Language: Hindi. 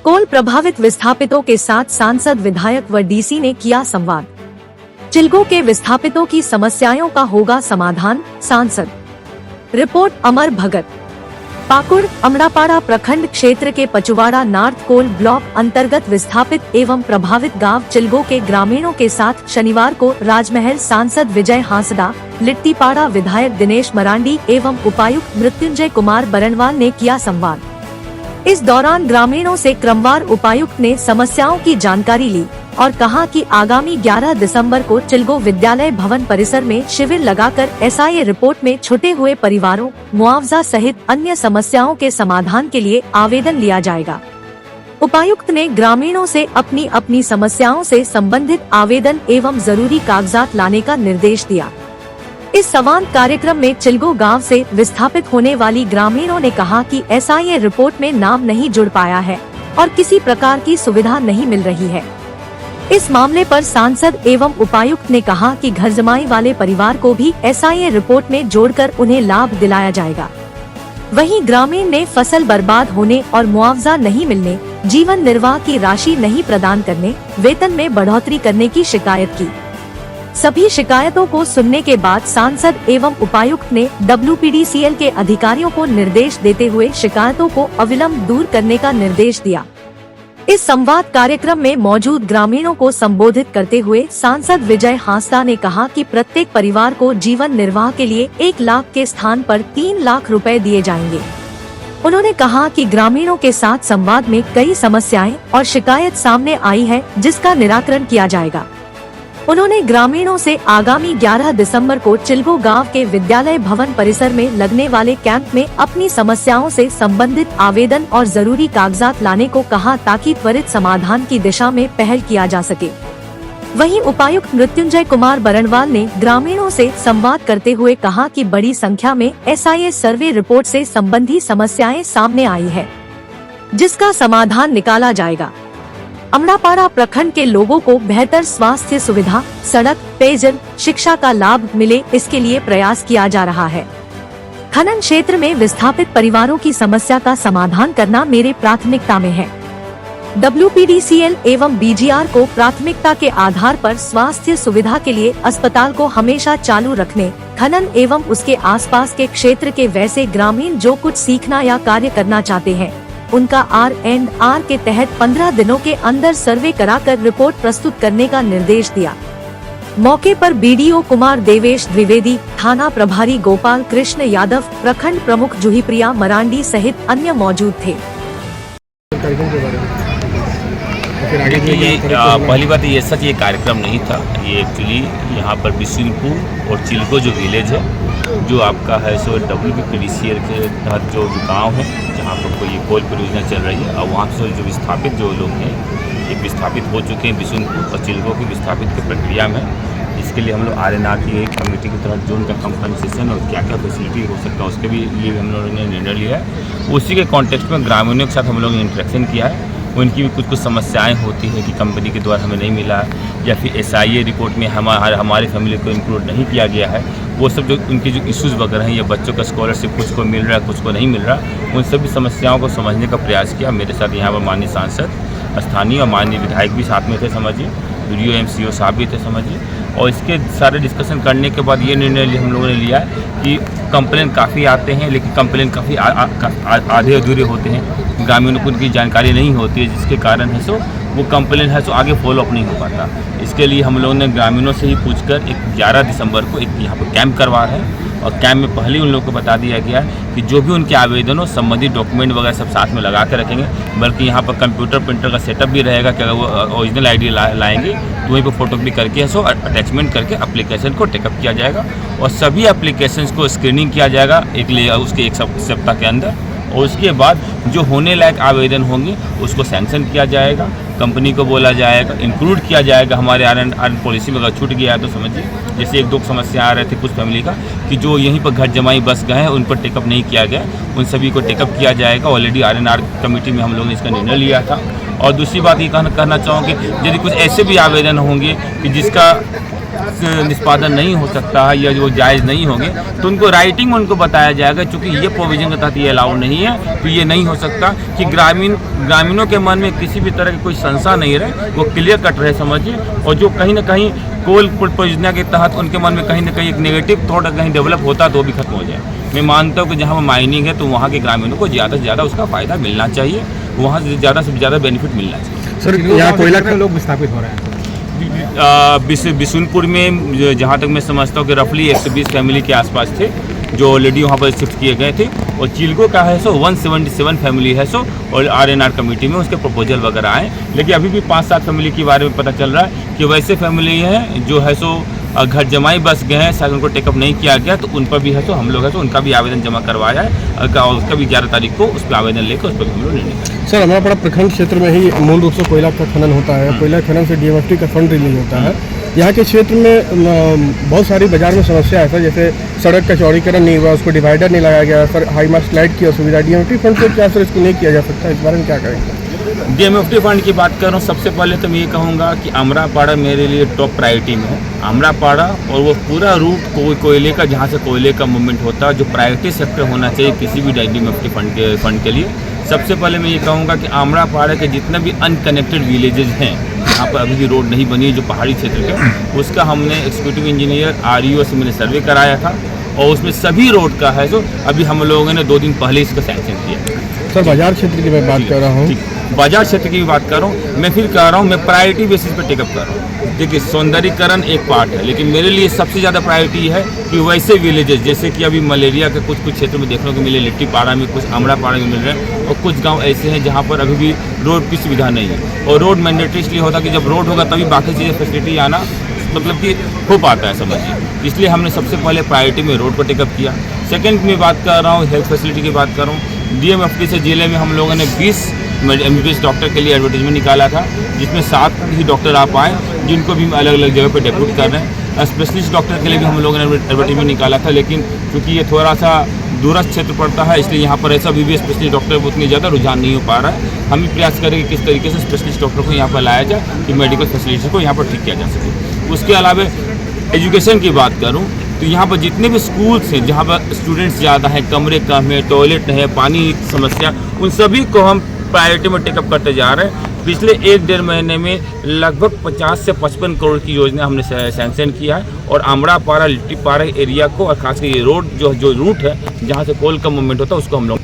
कोल प्रभावित विस्थापितों के साथ सांसद, विधायक व डीसी ने किया संवाद। चिलगो के विस्थापितों की समस्याओं का होगा समाधान, सांसद। रिपोर्ट अमर भगत। पाकुड़ अमड़ापाड़ा प्रखंड क्षेत्र के पचवाड़ा नॉर्थ कोल ब्लॉक अंतर्गत विस्थापित एवं प्रभावित गांव चिलगो के ग्रामीणों के साथ शनिवार को राजमहल सांसद विजय हांसदा, लिट्टीपाड़ा विधायक दिनेश मरांडी एवं उपायुक्त मृत्युंजय कुमार बरनवाल ने किया संवाद। इस दौरान ग्रामीणों से क्रमवार उपायुक्त ने समस्याओं की जानकारी ली और कहा कि आगामी 11 दिसंबर को चिलगो विद्यालय भवन परिसर में शिविर लगाकर SIA रिपोर्ट में छूटे हुए परिवारों, मुआवजा सहित अन्य समस्याओं के समाधान के लिए आवेदन लिया जाएगा। उपायुक्त ने ग्रामीणों से अपनी अपनी समस्याओं से संबंधित आवेदन एवं जरूरी कागजात लाने का निर्देश दिया। इस संवाद कार्यक्रम में चिलगो गांव से विस्थापित होने वाली ग्रामीणों ने कहा कि SIA रिपोर्ट में नाम नहीं जुड़ पाया है और किसी प्रकार की सुविधा नहीं मिल रही है। इस मामले पर सांसद एवं उपायुक्त ने कहा कि घर जमाई वाले परिवार को भी SIA रिपोर्ट में जोड़कर उन्हें लाभ दिलाया जाएगा। वहीं ग्रामीण ने फसल बर्बाद होने और मुआवजा नहीं मिलने, जीवन निर्वाह की राशि नहीं प्रदान करने, वेतन में बढ़ोतरी करने की शिकायत की। सभी शिकायतों को सुनने के बाद सांसद एवं उपायुक्त ने WPDCL के अधिकारियों को निर्देश देते हुए शिकायतों को अविलंब दूर करने का निर्देश दिया। इस संवाद कार्यक्रम में मौजूद ग्रामीणों को संबोधित करते हुए सांसद विजय हांसदा ने कहा कि प्रत्येक परिवार को जीवन निर्वाह के लिए 1 लाख के स्थान पर 3 लाख रुपए दिए जाएंगे। उन्होंने कहा कि ग्रामीणों के साथ संवाद में कई समस्याएं और शिकायत सामने आई है, जिसका निराकरण किया जाएगा। उन्होंने ग्रामीणों से आगामी 11 दिसंबर को चिलगो गांव के विद्यालय भवन परिसर में लगने वाले कैंप में अपनी समस्याओं से संबंधित आवेदन और जरूरी कागजात लाने को कहा, ताकि त्वरित समाधान की दिशा में पहल किया जा सके। वहीं उपायुक्त मृत्युंजय कुमार बरनवाल ने ग्रामीणों से संवाद करते हुए कहा कि बड़ी संख्या में SIA सर्वे रिपोर्ट से संबंधी समस्याएं सामने आई है, जिसका समाधान निकाला जाएगा। अमड़ापाड़ा प्रखंड के लोगों को बेहतर स्वास्थ्य सुविधा, सड़क, पेयजल, शिक्षा का लाभ मिले, इसके लिए प्रयास किया जा रहा है। खनन क्षेत्र में विस्थापित परिवारों की समस्या का समाधान करना मेरे प्राथमिकता में है। WPDCL एवं BGR को प्राथमिकता के आधार पर स्वास्थ्य सुविधा के लिए अस्पताल को हमेशा चालू रखने, खनन एवं उसके आसपास के क्षेत्र के वैसे ग्रामीण जो कुछ सीखना या कार्य करना चाहते हैं, उनका R&R के तहत 15 दिनों के अंदर सर्वे कराकर रिपोर्ट प्रस्तुत करने का निर्देश दिया। मौके पर BDO कुमार देवेश द्विवेदी, थाना प्रभारी गोपाल कृष्ण यादव, प्रखंड प्रमुख जूहीप्रिया मरांडी सहित अन्य मौजूद थे। पहली बात ये सच ये कार्यक्रम नहीं था। ये एक्चुअली यहाँ पर बिशुनपुर और चिलगो जो विलेज है, जो आपका है सो WPDCL के तहत जो गाँव है, जहाँ पर कोई कोल परियोजना चल रही है, और वहाँ से जो विस्थापित जो लोग हैं, ये विस्थापित हो चुके हैं बिशुनपुर और चिलगो के विस्थापित की प्रक्रिया में। इसके लिए हम लोग R&R की एक कमेटी की तरह जो उनका कंपनसेशन और क्या क्या फैसिलिटी हो सकता है उसके भी लिए हम लोगों ने निर्णय लिया है। उसी के कॉन्टेक्स्ट में ग्रामीणों के साथ हम लोगों ने इंटरेक्शन किया है। उनकी भी कुछ समस्याएं होती हैं कि कंपनी के द्वारा हमें नहीं मिला, या फिर SIA रिपोर्ट में हमारी फैमिली को इंक्लूड नहीं किया गया है। वो सब जो उनकी जो इश्यूज़ वगैरह हैं, या बच्चों का स्कॉलरशिप कुछ को मिल रहा है, कुछ को नहीं मिल रहा, उन सभी समस्याओं को समझने का प्रयास किया। मेरे साथ यहाँ पर माननीय सांसद, स्थानीय और माननीय विधायक भी साथ में थे, समझिए BDO MCO साहब भी थे, समझिए। और इसके सारे डिस्कशन करने के बाद ये निर्णय हम लोगों ने लिया कि कंप्लेन काफ़ी आते हैं, लेकिन कंप्लेन काफ़ी आधे अधूरे होते हैं, ग्रामीणों को उनकी जानकारी नहीं होती है, जिसके कारण है सो वो कंप्लेन है सो आगे फॉलो अप नहीं हो पाता। इसके लिए हम लोगों ने ग्रामीणों से ही पूछकर एक 11 दिसंबर को एक यहाँ पर कैंप करवा रहे हैं, और कैंप में पहले उन लोगों को बता दिया गया है कि जो भी उनके आवेदन हो, संबंधित डॉक्यूमेंट वगैरह सब साथ में लगा के रखेंगे। बल्कि यहाँ पर कंप्यूटर प्रिंटर का सेटअप भी रहेगा कि अगर वो ओरिजिनल ID लाएंगे तो वहीं पर फोटो करके सो अटैचमेंट करके एप्लीकेशन को टेकअप किया जाएगा, और सभी एप्लीकेशंस को स्क्रीनिंग किया जाएगा उसके एक सप्ताह के अंदर। और उसके बाद जो होने लायक आवेदन होंगे उसको सैंक्शन किया जाएगा, कंपनी को बोला जाएगा, इंक्लूड किया जाएगा हमारे R&R पॉलिसी में। अगर छूट गया है तो समझिए, जैसे 1-2 समस्या आ रहे थे कुछ फैमिली का कि जो यहीं पर घर जमाई बस गए हैं, उन पर टेकअप नहीं किया गया, उन सभी को टेकअप किया जाएगा। ऑलरेडी R&R कमेटी में हम लोगों ने इसका निर्णय लिया था। और दूसरी बात ये कहना चाहूँगी, यदि कुछ ऐसे भी आवेदन होंगे कि जिसका निष्पादन नहीं हो सकता है या जो जायज़ नहीं होंगे तो उनको राइटिंग में उनको बताया जाएगा। चूँकि ये प्रोविजन के तहत ये अलाउ नहीं है तो ये नहीं हो सकता कि ग्रामीणों के मन में किसी भी तरह की कोई संशय नहीं रहे, वो क्लियर कट रहे समझिए। और जो कहीं ना कहीं कोल परियोजना के तहत उनके मन में कहीं ना कहीं एक नेगेटिव थॉट कहीं डेवलप होता है तो वो भी खत्म हो जाए। मैं मानता हूँ कि जहाँ पर माइनिंग है तो वहाँ के ग्रामीणों को ज़्यादा से ज़्यादा उसका फ़ायदा मिलना चाहिए, वहाँ से ज़्यादा बेनिफिट मिलना चाहिए। सर यहाँ कोयला के लोग विस्थापित हो रहे हैं बिशुनपुर में जहाँ तक मैं समझता हूँ कि रफली 120 फैमिली के आसपास थे जो ऑलरेडी वहाँ पर शिफ्ट किए गए थे। और चिल्को का है सो 177 फैमिली है सो, और RNR कमेटी में उसके प्रपोजल वगैरह आए। लेकिन अभी भी 5-7 फैमिली के बारे में पता चल रहा है कि वैसे फैमिली हैं जो है सो घर जमाई बस गए हैं, शायद उनको टेकअप नहीं किया गया तो उन पर भी है तो हम लोग है तो उनका भी आवेदन जमा करवाया है और उसका भी 11 तारीख को उस पर आवेदन लेकर उस पर भी हम लोग निर्णय करेंगे। सर हमारा बड़ा प्रखंड क्षेत्र में ही मूल रूप से कोयला का खनन होता है, कोयला खनन से DMFT का फंड रिलीज होता है। यहाँ के क्षेत्र में बहुत सारी बाजार में समस्या है सर, जैसे सड़क का चौड़ीकरण नहीं हुआ, उसको डिवाइडर नहीं लगाया गया सर, हाई मास्ट लाइट की असुविधा। DMFT फंड से क्या सर इसको नहीं किया जा सकता, इस बारे में क्या करेंगे? DMFT फंड की बात कर रहा हूँ, सबसे पहले तो मैं ये कहूँगा कि अमरापाड़ा मेरे लिए टॉप प्रायोरिटी में है। अमरापाड़ा और वो पूरा रूट कोयले का, जहाँ से कोयले का मूवमेंट होता है, जो प्रायोरिटी सेक्टर होना चाहिए किसी भी DMFT फंड के लिए। सबसे पहले मैं ये कहूँगा कि अमरापाड़ा के जितने भी अनकनेक्टेड विलेजेस हैं जहाँ पर अभी भी रोड नहीं बनी है, जो पहाड़ी क्षेत्र के, उसका हमने एग्जीक्यूटिव इंजीनियर REO से मैंने सर्वे कराया था और उसमें सभी रोड का है जो अभी हम लोगों ने 2 दिन पहले इसका सैंक्शन किया। सर बाजार क्षेत्र की मैं बात कर रहा हूँ, बाजार क्षेत्र की भी बात कर रहा हूँ, मैं फिर कह रहा हूँ मैं प्रायोरिटी बेसिस पर टेकअप कर रहा हूँ। देखिए सौंदर्यीकरण एक पार्ट है, लेकिन मेरे लिए सबसे ज़्यादा प्रायोरिटी है कि वैसे विलेजेस जैसे कि अभी मलेरिया के कुछ क्षेत्र में देखने को मिले, लिट्टीपाड़ा में, कुछ अमरापाड़ा में मिल रहे हैं, और कुछ गांव ऐसे हैं जहां पर अभी भी रोड की सुविधा नहीं है। और रोड मैंडेटरी इसलिए होता है कि जब रोड होगा तभी बाकी चीज़ें फैसिलिटी आना मतलब कि हो पाता है समझिए। इसलिए हमने सबसे पहले प्रायोरिटी में रोड को टेकअप किया। सेकेंड में बात कर रहा हूँ हेल्थ फैसिलिटी की बात कर रहा हूँ। DMFT से जिले में हम लोगों ने 20 MBBS डॉक्टर के लिए एडवर्टीजमेंट निकाला था, जिसमें 7 ही डॉक्टर आप आए जिनको भी अलग अलग जगह पर डेप्यूट कर रहे हैं। स्पेशलिस्ट डॉक्टर के लिए भी हम लोगों ने एडवर्टीजमेंट निकाला था, लेकिन क्योंकि ये थोड़ा सा दूरस्थ क्षेत्र पड़ता है इसलिए यहाँ पर ऐसा भी स्पेशलिस्ट डॉक्टर को उतनी ज़्यादा रुझान नहीं हो पा रहा है। हम भी प्रयास करेंगे किस तरीके से स्पेशलिस्ट डॉक्टर को यहाँ पर लाया जाए कि मेडिकल फैसिलिटी को यहाँ पर ठीक किया जा सके। उसके अलावा एजुकेशन की बात करूँ तो यहाँ पर जितने भी स्कूल्स हैं जहाँ पर स्टूडेंट्स ज़्यादा हैं, कमरे कम है, टॉयलेट है, पानी की समस्या, उन सभी को हम प्रायोरिटी में टेकअप करते जा रहे हैं। पिछले 1-1.5 महीने में लगभग 50 से 55 करोड़ की योजना हमने सैंक्शन किया है। और अमरापाड़ा लिट्टीपाड़ा एरिया को और खासकर ये रोड जो रूट है जहाँ से कोल का मूवमेंट होता है उसको हम लोग